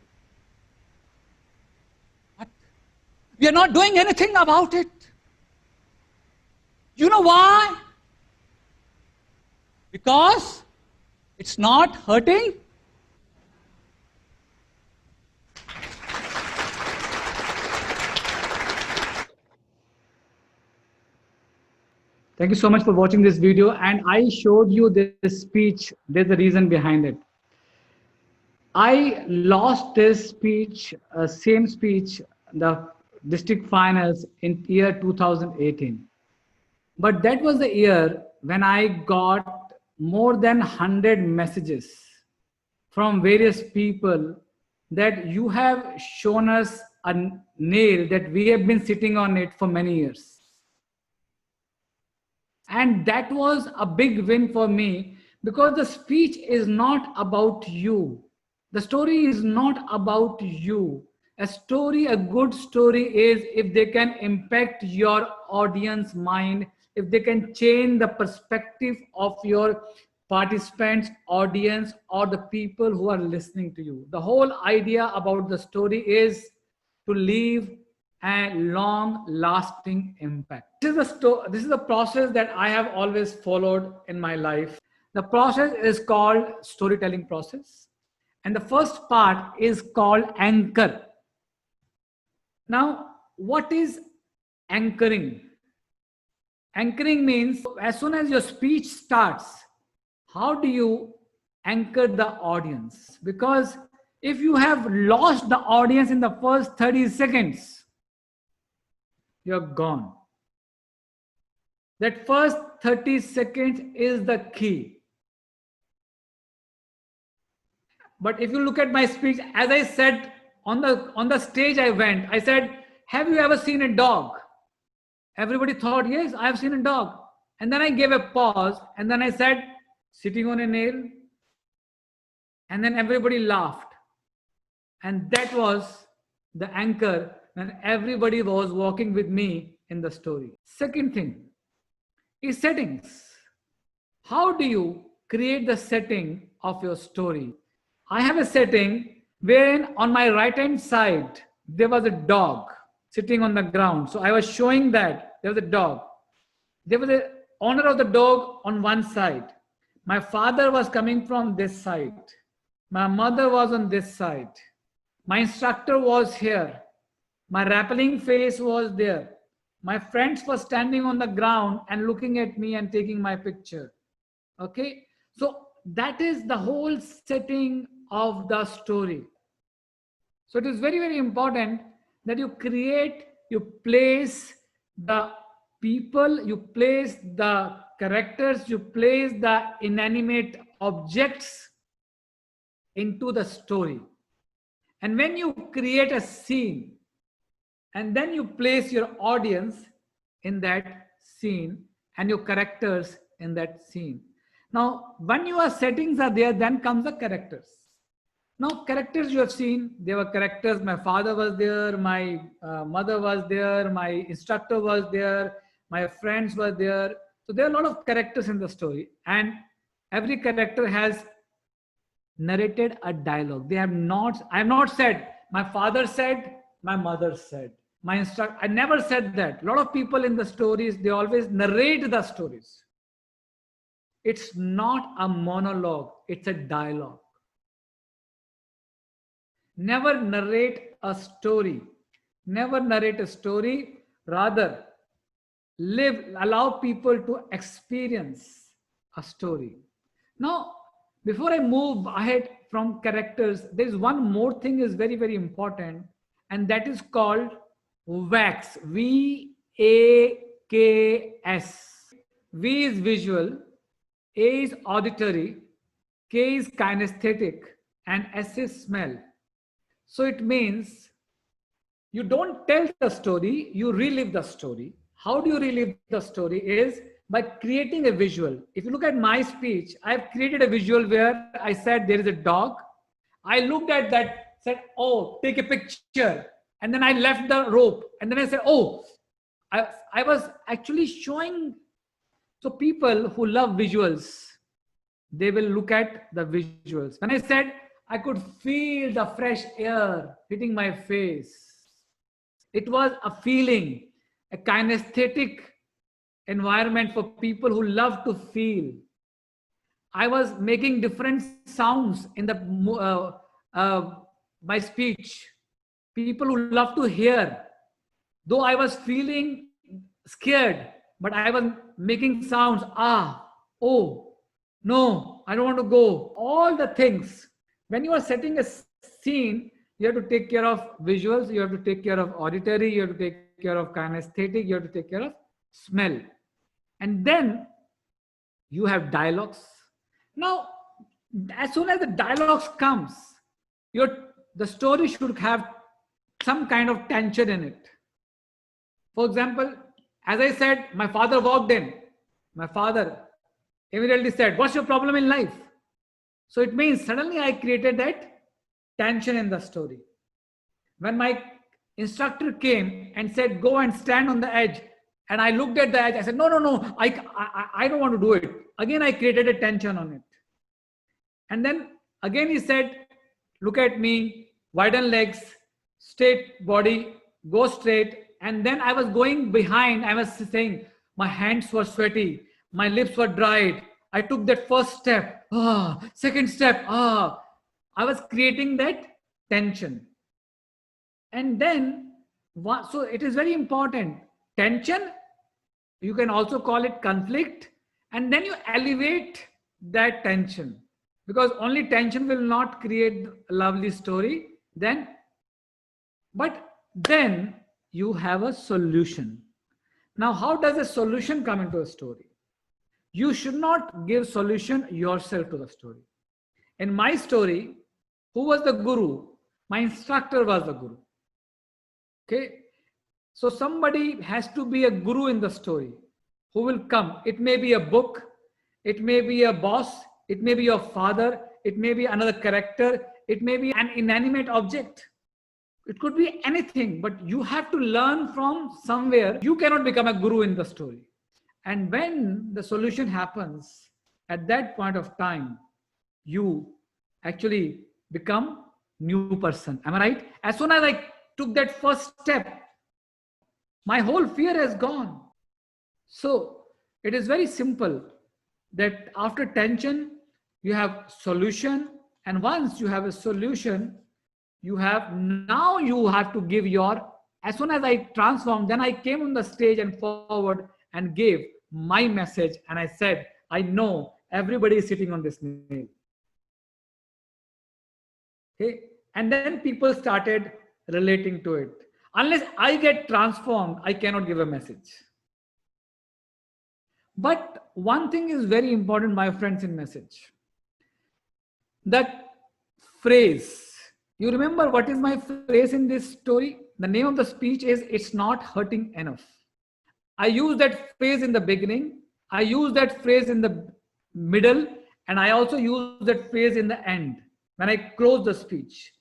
Speaker 7: But we are not doing anything about it. You know why? Because it's not hurting
Speaker 2: Thank you so much for watching this video. And I showed you this speech. There's a reason behind it. I lost this speech, same speech, the district finals in year 2018. But that was the year when I got more than 100 messages from various people that you have shown us a nail that we have been sitting on it for many years. And that was a big win for me, because the speech is not about you. The story is not about you. A story, a good story is if they can impact your audience mind, if they can change the perspective of your participants, audience, or the people who are listening to you. The whole idea about the story is to leave a long-lasting impact. This is the process that I have always followed in my life. The process is called storytelling process. And the first part is called anchor. Now, what is anchoring? Anchoring means as soon as your speech starts, how do you anchor the audience? Because if you have lost the audience in the first 30 seconds, you're gone. That first 30 seconds is the key. But if you look at my speech, as I said on the stage I said, have you ever seen a dog? Everybody thought, yes, I have seen a dog. And then I gave a pause and then I said, sitting on a nail. And then everybody laughed. And that was the anchor when everybody was walking with me in the story. Second thing is settings. How do you create the setting of your story? I have a setting wherein on my right hand side, there was a dog sitting on the ground. So I was showing that there was a dog. There was the owner of the dog on one side. My father was coming from this side. My mother was on this side. My instructor was here. My rappelling face was there. My friends were standing on the ground and looking at me and taking my picture. Okay. So that is the whole setting of the story. So it is very, very important that you create, you place the people, you place the characters, you place the inanimate objects into the story. And when you create a scene and then you place your audience in that scene and your characters in that scene. Now, when your settings are there, then comes the characters. Now, characters you have seen, there were characters. My father was there, my mother was there, my instructor was there, my friends were there. So there are a lot of characters in the story, and every character has narrated a dialogue. I have not said, my father said, my mother said, my instructor. I never said that. A lot of people in the stories, they always narrate the stories. It's not a monologue, it's a dialogue. Never narrate a story. Never narrate a story. Rather, allow people to experience a story. Now, before I move ahead from characters, there is one more thing is very, very important, and that is called VAKS. V-A-K-S. V is visual, A is auditory, K is kinesthetic, and S is smell. So it means you don't tell the story, you relive the story. How do you relive the story? Is by creating a visual. If you look at my speech, I've created a visual where I said there is a dog. I looked at that, said, oh, take a picture. And then I left the rope. And then I said, oh, I was actually showing. So people who love visuals, they will look at the visuals. When I said, I could feel the fresh air hitting my face. It was a feeling, a kinesthetic environment for people who love to feel. I was making different sounds in the my speech. People who love to hear. Though I was feeling scared, but I was making sounds, ah, oh, no, I don't want to go. All the things. When you are setting a scene, you have to take care of visuals, you have to take care of auditory, you have to take care of kinesthetic, you have to take care of smell. And then you have dialogues. Now, as soon as the dialogues comes, the story should have some kind of tension in it. For example, as I said, my father walked in. My father immediately said, "What's your problem in life?" So it means suddenly I created that tension in the story. When my instructor came and said, "Go and stand on the edge," and I looked at the edge, I said, "No, no, no, I don't want to do it." Again, I created a tension on it. And then again he said, "Look at me, widen legs, straight body, go straight." And then I was going behind, I was saying, my hands were sweaty, my lips were dried. I took that first step, second step, I was creating that tension. And then, so it is very important. Tension, you can also call it conflict, and then you elevate that tension. Because only tension will not create a lovely story. But then you have a solution. Now, how does a solution come into a story? You should not give solution yourself to the story. In my story, who was the guru? My instructor was the guru. Okay. So somebody has to be a guru in the story who will come. It may be a book. It may be a boss. It may be your father. It may be another character. It may be an inanimate object. It could be anything, but you have to learn from somewhere. You cannot become a guru in the story. And when the solution happens, at that point of time, you actually become new person. Am I right? As soon as I took that first step, my whole fear has gone. So it is very simple that after tension, you have solution. And once you have a solution, you have to give as soon as I transformed, then I came on the stage and forward and gave my message. And I said, I know everybody is sitting on this nail. Okay. And then people started relating to it. Unless I get transformed, I cannot give a message. But one thing is very important, my friends, in message. That phrase. You remember what is my phrase in this story? The name of the speech is "It's Not Hurting Enough." I use that phrase in the beginning. I use that phrase in the middle. And I also use that phrase in the end when I close the speech.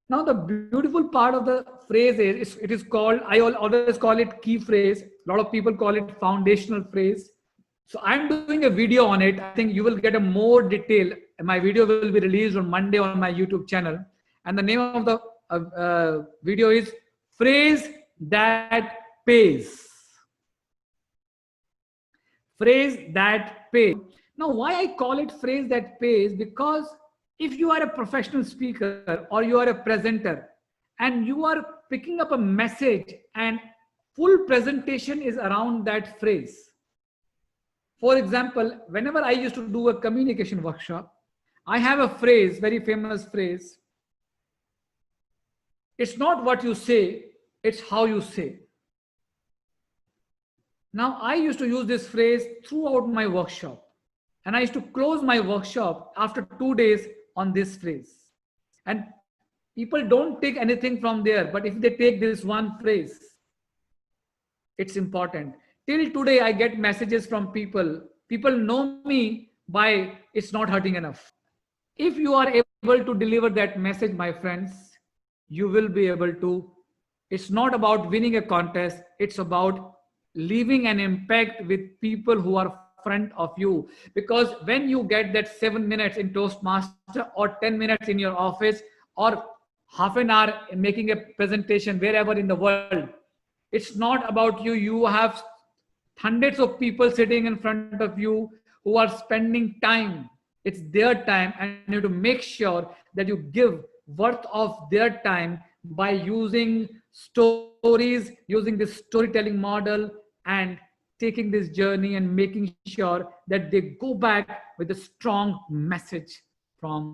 Speaker 2: Now, the beautiful part of the phrase is, it is called, I always call it key phrase. A lot of people call it foundational phrase. So I'm doing a video on it. I think you will get a more detail. My video will be released on Monday on my YouTube channel. And the name of the video is Phrase That Pays. Phrase that pays. Now, why I call it phrase that pays? Because if you are a professional speaker or you are a presenter and you are picking up a message and full presentation is around that phrase. For example, whenever I used to do a communication workshop, I have a phrase, very famous phrase. It's not what you say, it's how you say. Now, I used to use this phrase throughout my workshop. And I used to close my workshop after 2 days on this phrase. And people don't take anything from there, but if they take this one phrase, it's important. Till today, I get messages from people. People know me by "It's not hurting enough." If you are able to deliver that message, my friends, you will be able to. It's not about winning a contest. It's about leaving an impact with people who are front of you. Because when you get that 7 minutes in Toastmaster or 10 minutes in your office or half an hour making a presentation wherever in the world, it's not about you. You have hundreds of people sitting in front of you who are spending time. It's their time, and you have to make sure that you give worth of their time by using stories, using this storytelling model, and taking this journey and making sure that they go back with a strong message from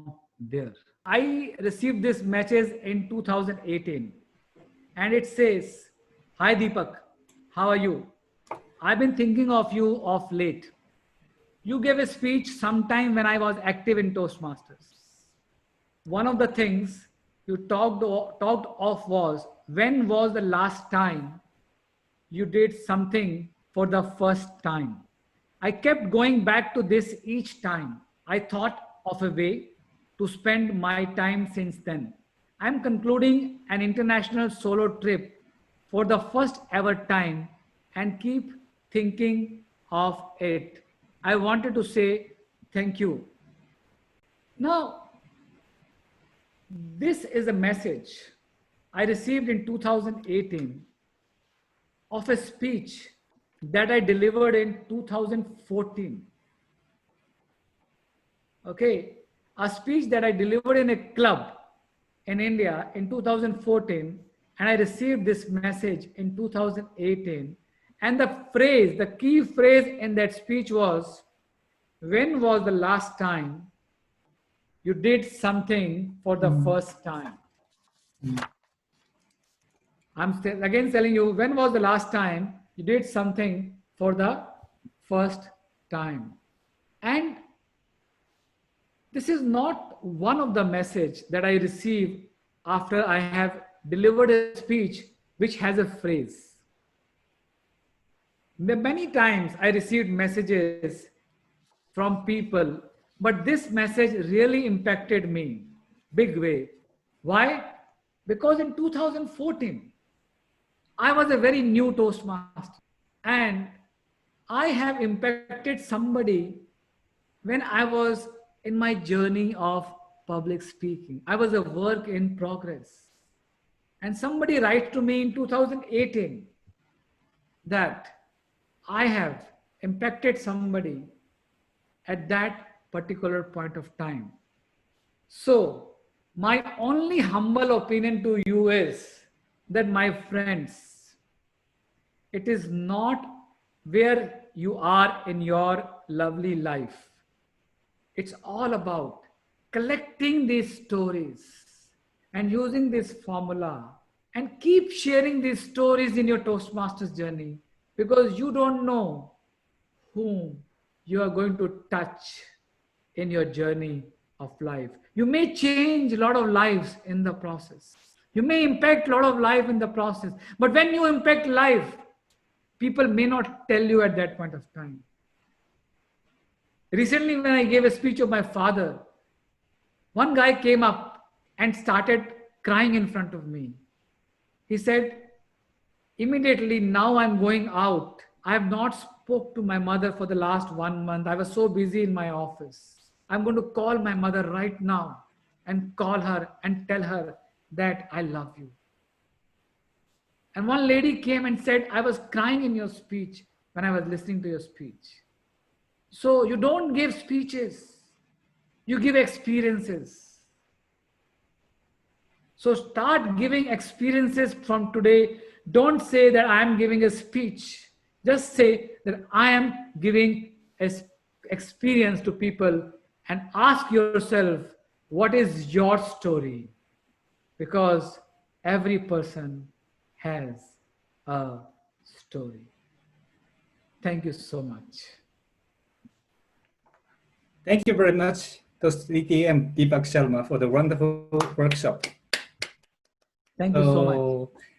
Speaker 2: there. I received this message in 2018 and it says, "Hi Deepak, how are you? I've been thinking of you of late. You gave a speech sometime when I was active in Toastmasters. One of the things you talked of was, when was the last time you did something for the first time? I kept going back to this each time. I thought of a way to spend my time since then. I'm concluding an international solo trip for the first ever time and keep thinking of it. I wanted to say thank you." Now, this is a message I received in 2018 of a speech that I delivered in 2014. Okay, a speech that I delivered in a club in India in 2014, and I received this message in 2018. And the key phrase in that speech was, "When was the last time you did something for the first time?" I'm again telling you, when was the last time you did something for the first time? And this is not one of the message that I received after I have delivered a speech which has a phrase. Many times I received messages from people, but this message really impacted me big way. Why? Because in 2014, I was a very new Toastmaster and I have impacted somebody when I was in my journey of public speaking. I was a work in progress. And somebody writes to me in 2018 that I have impacted somebody at that particular point of time. So my only humble opinion to you is that, my friends, it is not where you are in your lovely life. It's all about collecting these stories and using this formula and keep sharing these stories in your Toastmasters journey, because you don't know whom you are going to touch in your journey of life. You may change a lot of lives in the process. You may impact a lot of life in the process. But when you impact life, people may not tell you at that point of time. Recently, when I gave a speech of my father, one guy came up and started crying in front of me. He said, "Immediately now I'm going out. I have not spoke to my mother for the last 1 month. I was so busy in my office. I'm going to call my mother right now and call her and tell her that I love you." And one lady came and said, "I was crying in your speech when I was listening to your speech." So you don't give speeches, you give experiences. So start giving experiences from today. Don't say that I am giving a speech. Just say that I am giving an experience to people, and ask yourself, what is your story? Because every person has a story. Thank you so much.
Speaker 1: Thank you very much, Toastwiki and Deepak Sharma, for the wonderful workshop.
Speaker 2: Thank you so much.